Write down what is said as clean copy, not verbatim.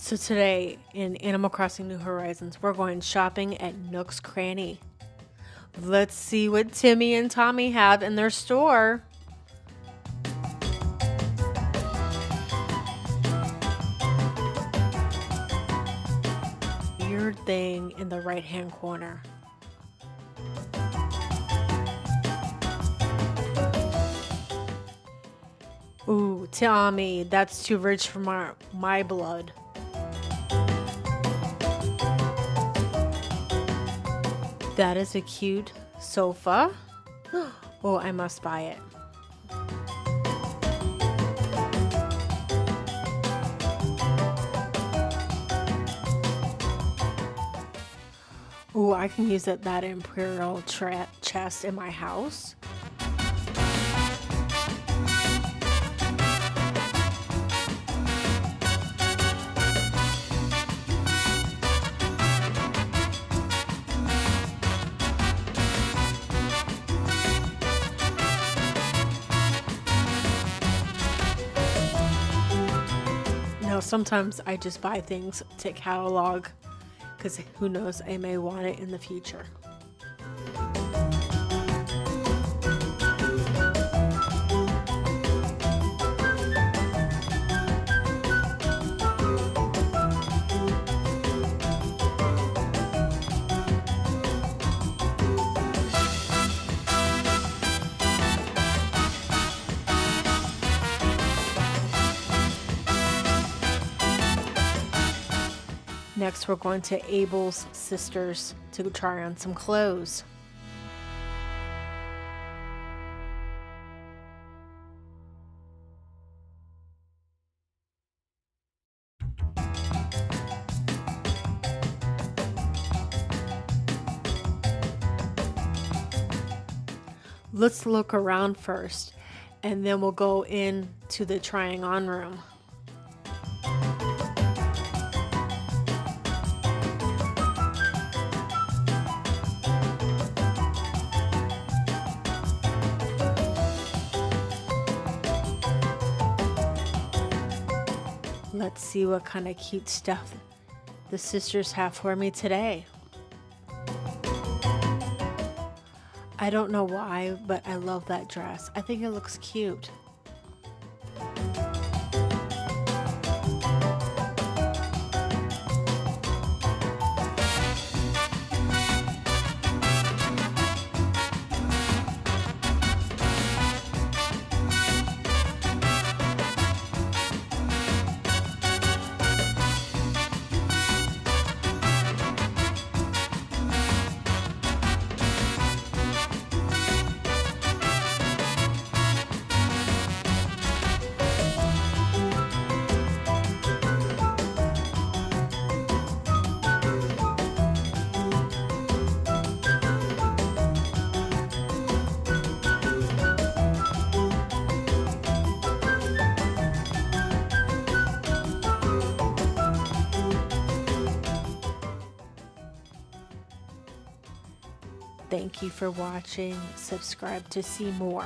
So today in Animal Crossing New Horizons, we're going shopping at Nook's Cranny. Let's see what Timmy and Tommy have in their store. Weird thing in the right-hand corner. Ooh, Tommy, that's too rich for my blood. That is a cute sofa. Oh, I must buy it. Oh, I can use that imperial chest in my house. Now, sometimes I just buy things to catalog because who knows, I may want it in the future. Next, we're going to Abel's sisters to try on some clothes. Let's look around first, and then we'll go into the trying on room. Let's see what kind of cute stuff the sisters have for me today. I don't know why, but I love that dress. I think it looks cute. Thank you for watching. Subscribe to see more.